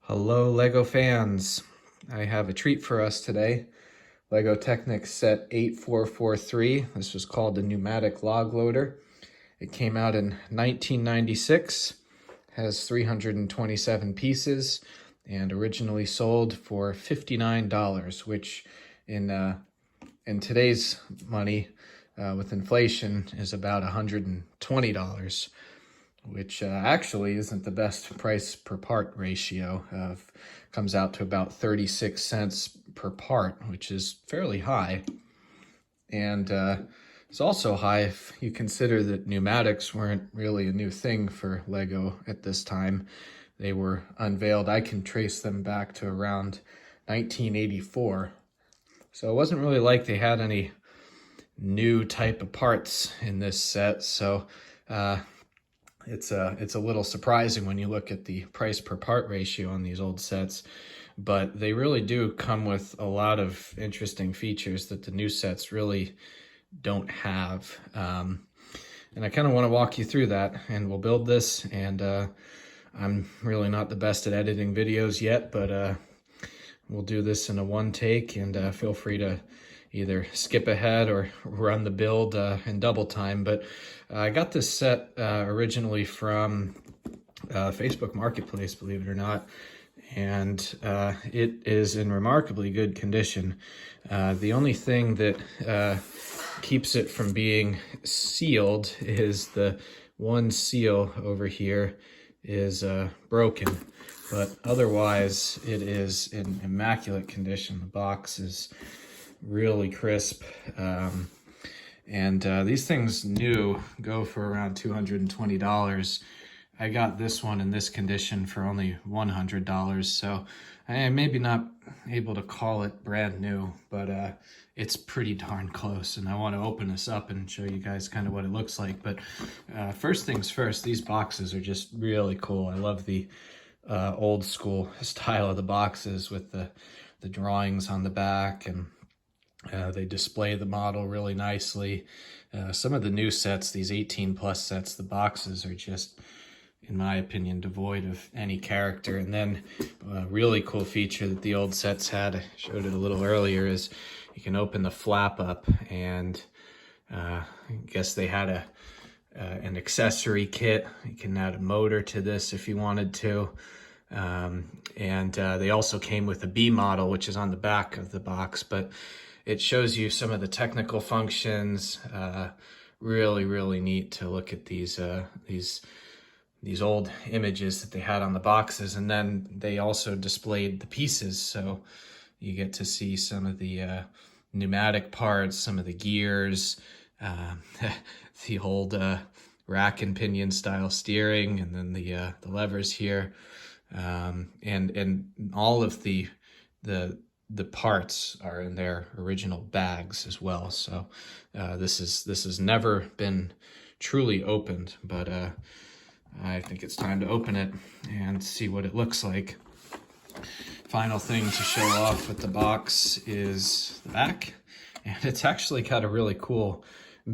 Hello LEGO fans, I have a treat for us today. LEGO Technic set 8443. This was called the pneumatic log loader. It came out in 1996, has 327 pieces, and originally sold for $59, which in today's money, with inflation, is about $120. Which actually isn't the best price per part ratio. Comes out to about 36 cents per part, which is fairly high. And it's also high if you consider that pneumatics weren't really a new thing for LEGO at this time. They were unveiled. I can trace them back to around 1984. So it wasn't really like they had any new type of parts in this set. So it's a little surprising when you look at the price per part ratio on these old sets, but they really do come with a lot of interesting features that the new sets really don't have. And I kind of want to walk you through that, and we'll build this. And I'm really not the best at editing videos yet, but we'll do this in a one take, and feel free to either skip ahead or run the build in double time. But I got this set originally from Facebook Marketplace, believe it or not, and it is in remarkably good condition. The only thing that keeps it from being sealed is the one seal over here is broken, but otherwise it is in immaculate condition. The box is really crisp, and these things new go for around $220. I got this one in this condition for only $100, so I am maybe not able to call it brand new, but it's pretty darn close. And I want to open this up and show you guys kind of what it looks like. But first things first, these boxes are just really cool. I love the old school style of the boxes with the drawings on the back, and they display the model really nicely. Some of the new sets, these 18 plus sets, the boxes are just, in my opinion, devoid of any character. And then a really cool feature that the old sets had, I showed it a little earlier, is you can open the flap up, and I guess they had an accessory kit. You can add a motor to this if you wanted to. And they also came with a B model, which is on the back of the box, but it shows you some of the technical functions. Really neat to look at these old images that they had on the boxes. And then they also displayed the pieces, so you get to see some of the pneumatic parts, some of the gears, the old rack and pinion style steering, and then the levers here, and all of the parts are in their original bags as well. So this has never been truly opened, but I think it's time to open it and see what it looks like. Final thing to show off with the box is the back, and it's actually got a really cool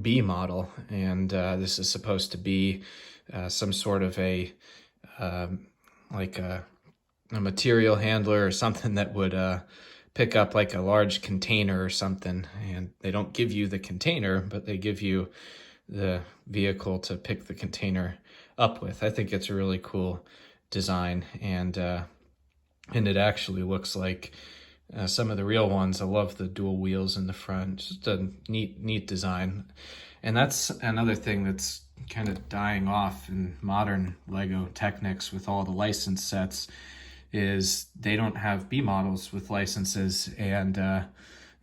B model, and this is supposed to be some sort of a material handler or something that would pick up like a large container or something. And they don't give you the container, but they give you the vehicle to pick the container up with. I think it's a really cool design, and it actually looks like some of the real ones. I love the dual wheels in the front. Just a neat design. And that's another thing that's kind of dying off in modern LEGO Technics with all the licensed sets, is they don't have B models with licenses, and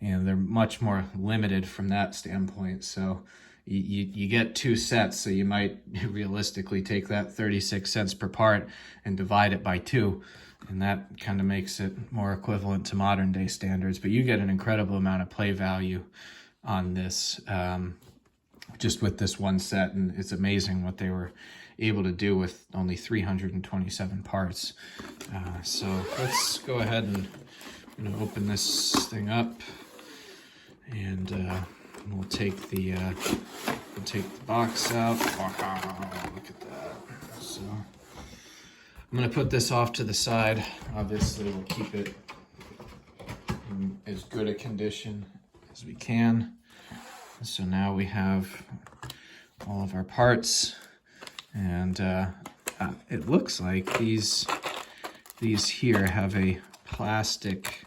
they're much more limited from that standpoint. So you get two sets, so you might realistically take that 36 cents per part and divide it by two, and that kind of makes it more equivalent to modern day standards. But you get an incredible amount of play value on this, just with this one set, and it's amazing what they were able to do with only 327 parts. So let's go ahead and open this thing up, and we'll take the box out. Wow, look at that. So I'm gonna put this off to the side. Obviously, we'll keep it in as good a condition as we can. So now we have all of our parts, and it looks like these here have a plastic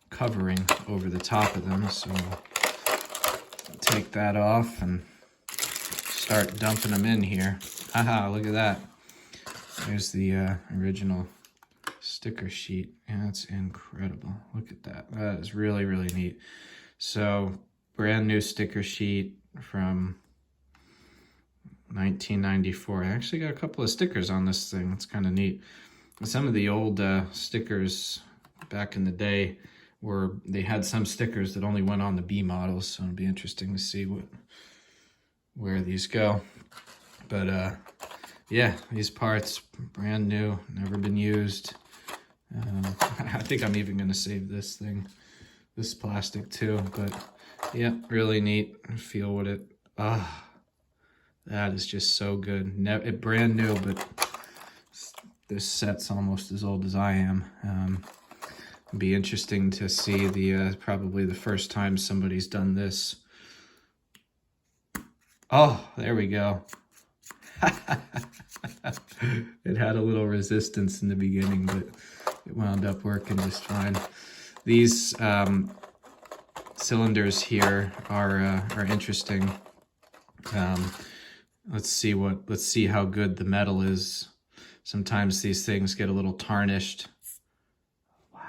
covering over the top of them. So I'll take that off and start dumping them in here. Haha, look at that. There's the original sticker sheet. Yeah, that's incredible. Look at that. That is really, really neat. So brand new sticker sheet from 1994. I actually got a couple of stickers on this thing. It's kind of neat. Some of the old stickers back in the day they had some stickers that only went on the B models, so it'll be interesting to see where these go. But yeah, these parts, brand new, never been used. I think I'm even gonna save this thing, this plastic too. But yeah, really neat. Feel what it, that is just so good. It brand new, but this set's almost as old as I am. It'll be interesting to see probably the first time somebody's done this. Oh, there we go. It had a little resistance in the beginning, but it wound up working just fine. These cylinders here are interesting. Let's see how good the metal is. Sometimes these things get a little tarnished. Wow,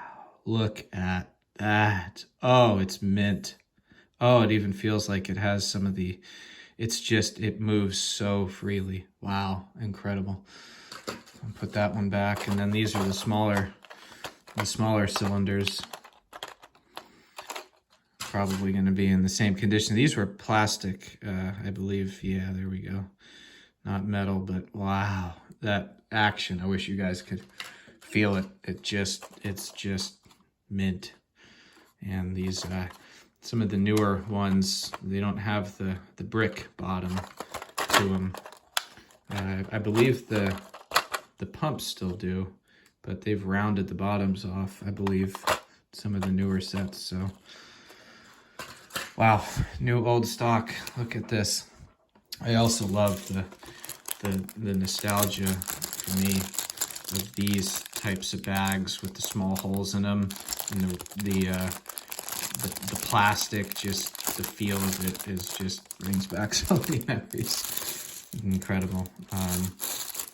look at that. Oh, it's mint. Oh, it even feels like it has some of the, it moves so freely. Wow, incredible. I'll put that one back, and then these are the smaller cylinders. Probably going to be in the same condition. These were plastic, I believe. Yeah, there we go. Not metal, but wow, that action. I wish you guys could feel it. It's just mint. And these, some of the newer ones, they don't have the brick bottom to them. I believe the pumps still do, but they've rounded the bottoms off, I believe, some of the newer sets. So wow, new old stock. Look at this. I also love the nostalgia for me of these types of bags with the small holes in them, and the plastic, just the feel of it just brings back so many memories. Incredible.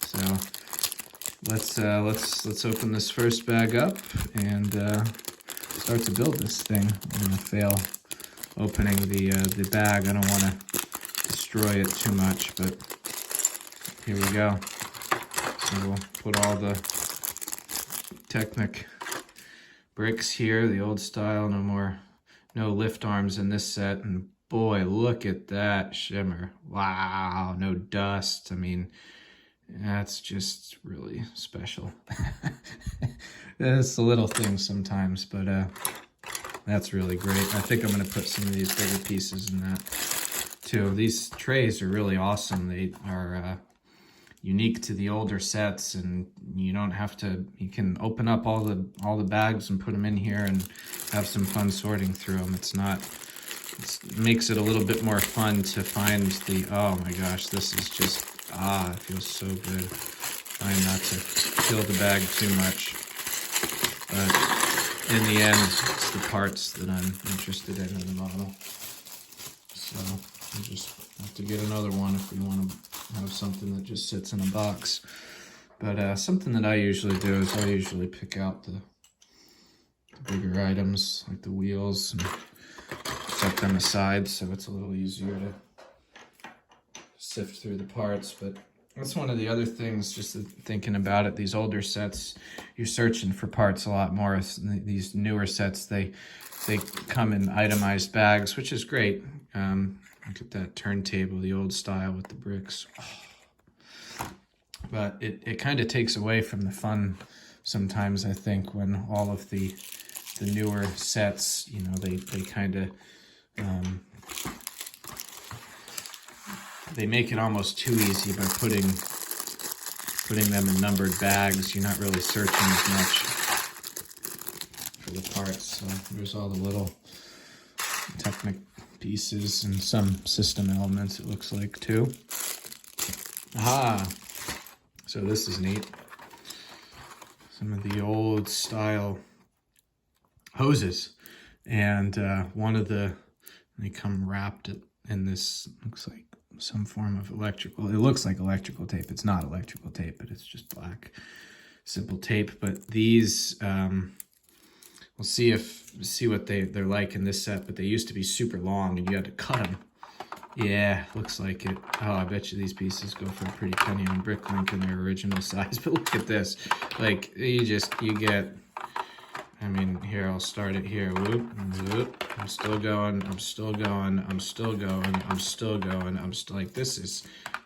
So let's open this first bag up and start to build this thing. I'm gonna fail opening the bag. I don't want to destroy it too much, but here we go. So we'll put all the Technic bricks here, the old style. No lift arms in this set, and boy, look at that shimmer. Wow, no dust. I mean, that's just really special. It's the little things sometimes, but that's really great. I think I'm going to put some of these bigger pieces in that too. These trays are really awesome. They are unique to the older sets, and you don't have to, you can open up all the bags and put them in here and have some fun sorting through them. It makes it a little bit more fun to find oh my gosh, this is just, it feels so good. Trying not to fill the bag too much, but in the end, it's the parts that I'm interested in the model. So we just have to get another one if we want to have something that just sits in a box. But something that I usually do is I usually pick out the bigger items, like the wheels, and set them aside so it's a little easier to sift through the parts. But that's one of the other things, just thinking about it, these older sets, you're searching for parts a lot more. These newer sets, they come in itemized bags, which is great. Look at that turntable, the old style with the bricks. Oh. But it kind of takes away from the fun sometimes, I think, when all of the newer sets, you know, they kind of, they make it almost too easy by putting putting them in numbered bags, you're not really searching as much for the parts. So there's all the little Technic pieces and some system elements, it looks like, too. Aha! So this is neat. Some of the old style hoses. And one of they come wrapped in this, looks like some form of electrical. It looks like electrical tape. It's not electrical tape, but it's just black, simple tape. But these, we'll see what they're like in this set. But they used to be super long, and you had to cut them. Yeah, looks like it. Oh, I bet you these pieces go for a pretty penny on Bricklink in their original size. But look at this. Like, you get, I mean, here, I'll start it here. Whoop, whoop. I'm still going, I'm still going, I'm still going, I'm still going. I'm still, like, this is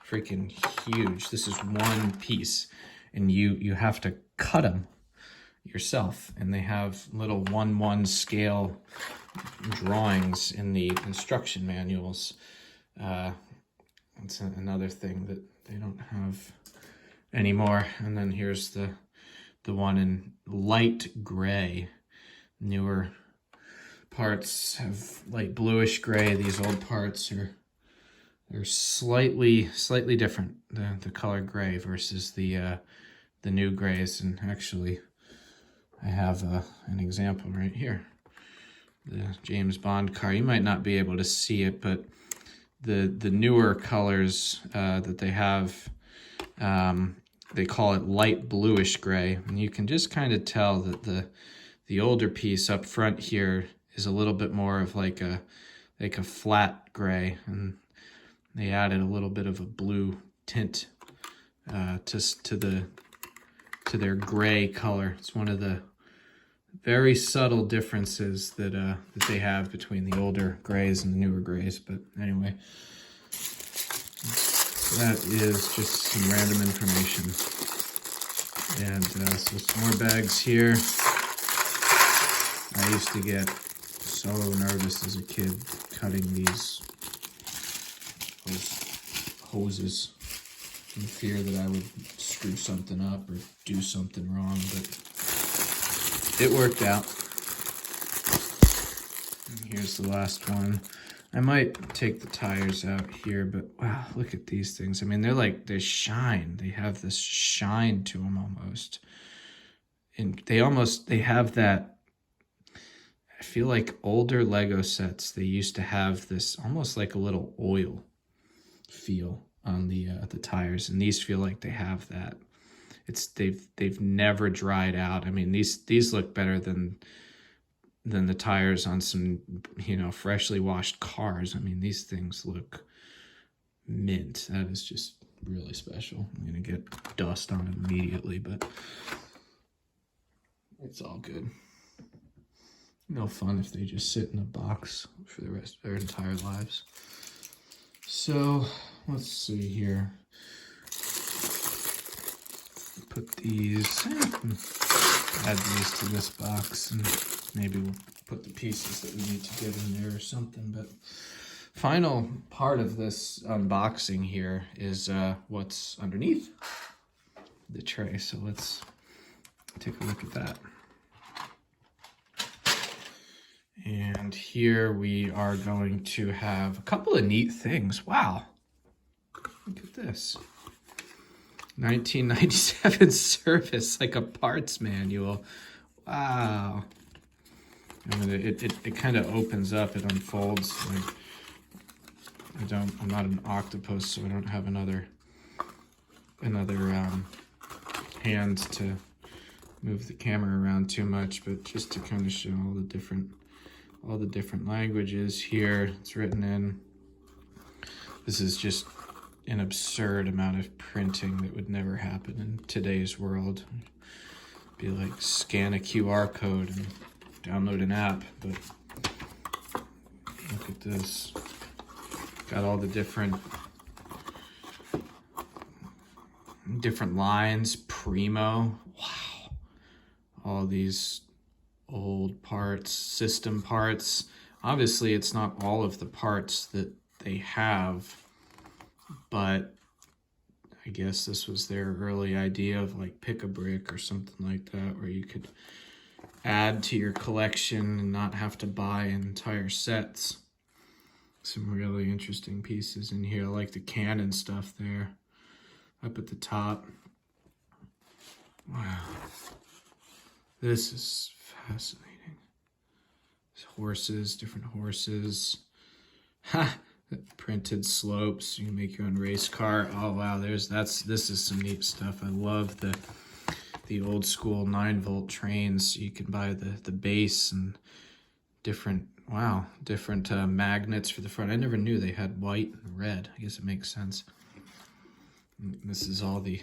freaking huge. This is one piece. And you have to cut them yourself. And they have little 1/1 scale drawings in the instruction manuals. It's another thing that they don't have anymore. And then here's the one in light gray. Newer parts have light bluish gray. These old parts they're slightly different. The color gray versus the new grays. And actually, I have an example right here. The James Bond car. You might not be able to see it, but the newer colors that they have, they call it light bluish gray, and you can just kind of tell that the older piece up front here is a little bit more of like a flat gray, and they added a little bit of a blue tint to their gray color. It's one of the very subtle differences that they have between the older grays and the newer grays. But anyway, that is just some random information. And so some more bags here. I used to get so nervous as a kid cutting those hoses in fear that I would screw something up or do something wrong, but it worked out. And here's the last one. I might take the tires out here, but wow, look at these things. I mean, they shine. They have this shine to them almost. And they have that, I feel like older Lego sets, they used to have this almost like a little oil feel on the tires, and these feel like they have that. They've never dried out. I mean, these look better than the tires on some, freshly washed cars. I mean, these things look mint. That is just really special. I'm gonna get dust on it immediately, but it's all good. No fun if they just sit in a box for the rest of their entire lives. So let's see here. Put these, add these to this box, and maybe we'll put the pieces that we need to get in there or something. But final part of this unboxing here is what's underneath the tray. So let's take a look at that. And here we are going to have a couple of neat things. Wow, look at this. 1997 service, like a parts manual. Wow. I mean, it kind of opens up, it unfolds. Like, I'm not an octopus, so I don't have another hand to move the camera around too much, but just to kind of show all the different languages here. It's written in. This is just an absurd amount of printing that would never happen in today's world. It'd be like scan a QR code and download an app, but look at this. Got all the different lines. Primo. Wow. All these old parts, system parts. Obviously, it's not all of the parts that they have, but I guess this was their early idea of like pick-a-brick or something like that, where you could add to your collection and not have to buy entire sets. Some really interesting pieces in here. I like the Canon stuff there up at the top. Wow. This is fascinating. Horses, different horses. Ha! Printed slopes. You can make your own race car. Oh wow, this is some neat stuff. I love the old school 9-volt trains. You can buy the base and different magnets for the front. I never knew they had white and red. I guess it makes sense. And this is all the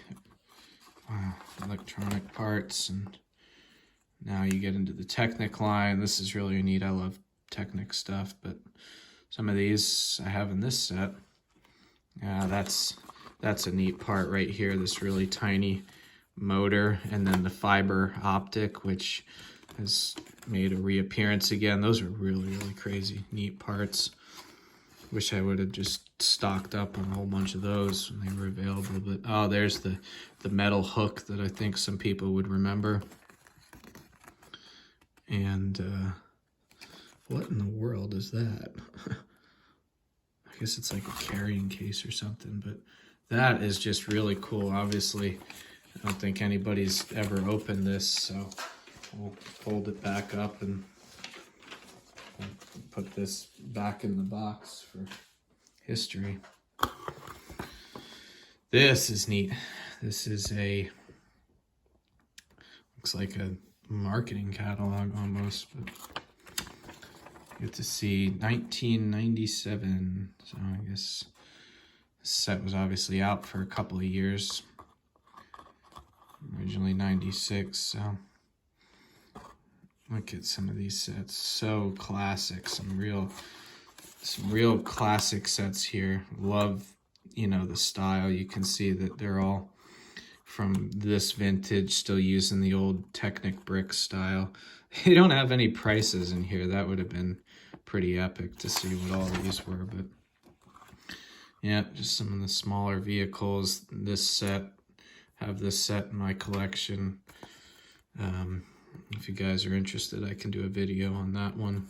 electronic parts, and now you get into the Technic line. This is really neat. I love Technic stuff, but some of these I have in this set. That's a neat part right here, this really tiny motor, and then the fiber optic, which has made a reappearance again. Those are really, really crazy, neat parts. Wish I would have just stocked up on a whole bunch of those when they were available. But oh, there's the metal hook that I think some people would remember. And what in the world is that? I guess it's like a carrying case or something, but that is just really cool. Obviously, I don't think anybody's ever opened this, so we'll fold it back up and put this back in the box for history. This is neat. This is looks like a marketing catalog almost, but you get to see 1997. So I guess this set was obviously out for a couple of years. Originally 96, so look at some of these sets. So classic, some real classic sets here. Love, the style. You can see that they're all from this vintage, still using the old Technic brick style. They don't have any prices in here. That would have been pretty epic to see what all these were, but yeah, just some of the smaller vehicles. Have this set in my collection. If you guys are interested, I can do a video on that one,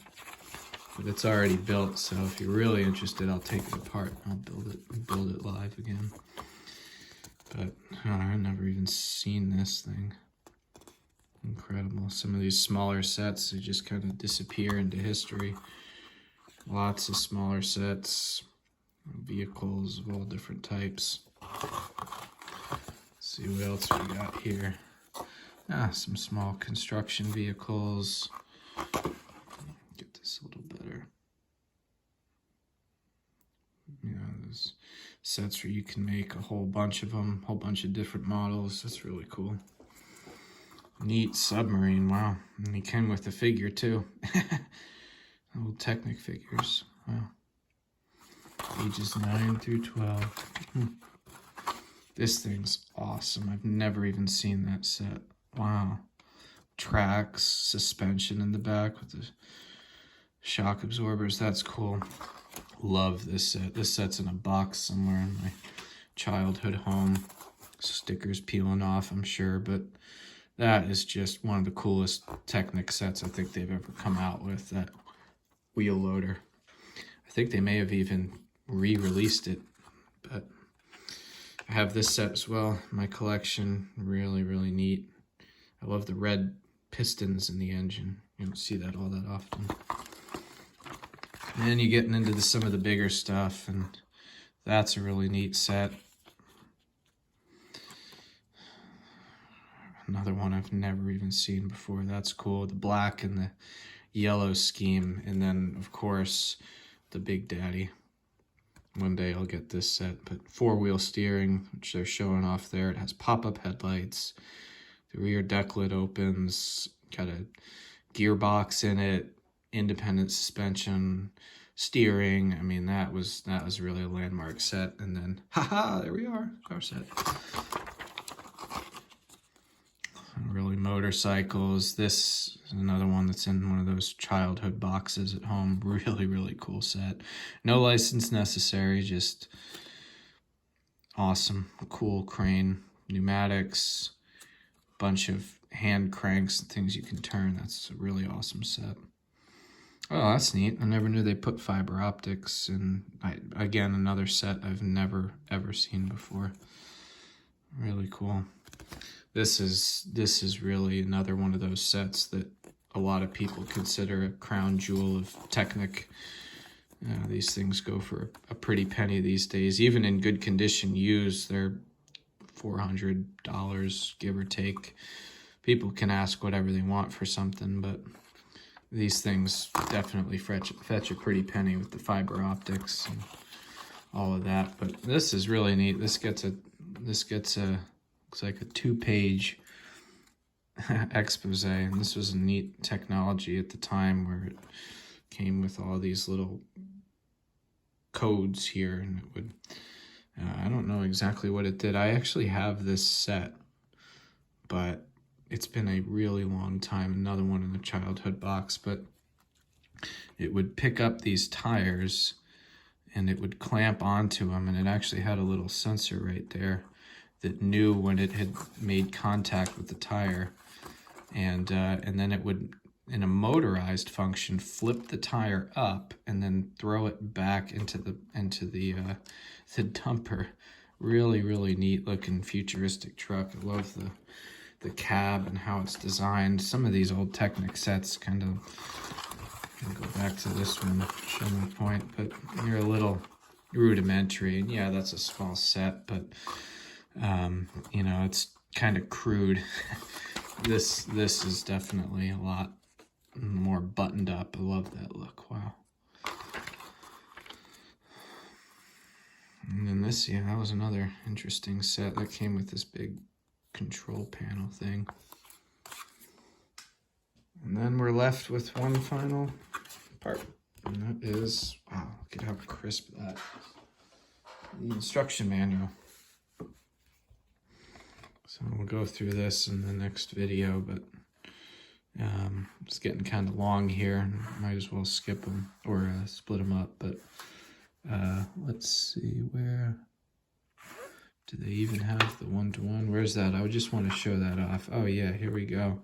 but it's already built, so if you're really interested, I'll take it apart and I'll build it live again. But I've never even seen this thing. Incredible. Some of these smaller sets, they just kind of disappear into history. Lots of smaller sets, vehicles of all different types. Let's see what else we got here. Some small construction vehicles. Get this a little better. There's sets where you can make a whole bunch of them, a whole bunch of different models. That's really cool. Neat submarine, wow. And he came with a figure too. Old Technic figures, wow. Ages 9 through 12. This thing's awesome. I've never even seen that set. Wow. Tracks, suspension in the back with the shock absorbers. That's cool. Love this set. This set's in a box somewhere in my childhood home. Stickers peeling off, I'm sure, but that is just one of the coolest Technic sets I think they've ever come out with, that wheel loader. I think they may have even re-released it, but I have this set as well in my collection. Really, really neat. I love the red pistons in the engine. You don't see that all that often. And then you're getting into some of the bigger stuff, and that's a really neat set. Another one I've never even seen before. That's cool. The black and the yellow scheme, and then of course the Big Daddy. One day I'll get this set, but 4-wheel steering, which they're showing off there. It has pop-up headlights. The rear deck lid opens. Got a gearbox in it. Independent suspension, steering. I mean, that was really a landmark set. And then, haha, there we are, our set. Really motorcycles. This is another one that's in one of those childhood boxes at home. Really, really cool set. No license necessary, just awesome, cool crane, pneumatics, bunch of hand cranks and things you can turn. That's a really awesome set. Oh, that's neat. I never knew they put fiber optics, and again, another set I've never ever seen before. Really cool. This is really another one of those sets that a lot of people consider a crown jewel of Technic. These things go for a pretty penny these days. Even in good condition used, they're $400, give or take. People can ask whatever they want for something, but these things definitely fetch a pretty penny with the fiber optics and all of that. But this is really neat. This gets a looks like a 2-page expose, and this was a neat technology at the time where it came with all these little codes here, and it would I don't know exactly what it did. I actually have this set, but it's been a really long time. Another one in the childhood box, but it would pick up these tires and it would clamp onto them, and it actually had a little sensor right there that knew when it had made contact with the tire, and then it would, in a motorized function, flip the tire up and then throw it back into the dumper. Really neat looking futuristic truck. I love the cab and how it's designed. Some of these old Technic sets kind of, I'll go back to this one, show my point, but they're a little rudimentary, and yeah, that's a small set, but you know, it's kind of crude. This is definitely a lot more buttoned up. I love that look. Wow. And then this, yeah, that was another interesting set that came with this big control panel thing. And then we're left with one final part, and that is, wow, look at how crisp that, the instruction manual. So we'll go through this in the next video, but it's getting kind of long here. Might as well skip them or split them up. But let's see, where do they even have the one-to-one? Where's that? I just want to show that off. Oh yeah, here we go.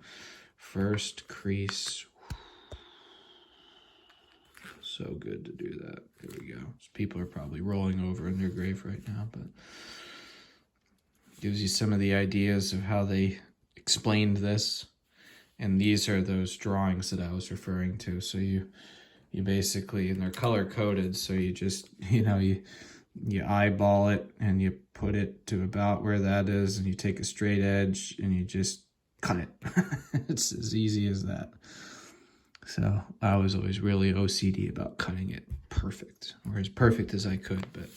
First crease. So good to do that. There we go. People are probably rolling over in their grave right now, but gives you some of the ideas of how they explained this. And these are those drawings that I was referring to. So you basically, and they're color coded, so you just, you know, you eyeball it and you put it to about where that is, and you take a straight edge and you just cut it. It's as easy as that. So I was always really OCD about cutting it perfect, or as perfect as I could, but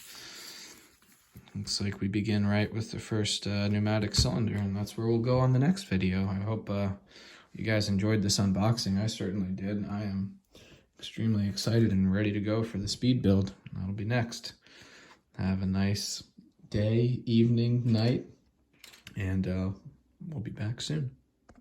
looks like we begin right with the first pneumatic cylinder, and that's where we'll go on the next video. I hope you guys enjoyed this unboxing. I certainly did. I am extremely excited and ready to go for the speed build. That'll be next. Have a nice day, evening, night, and we'll be back soon.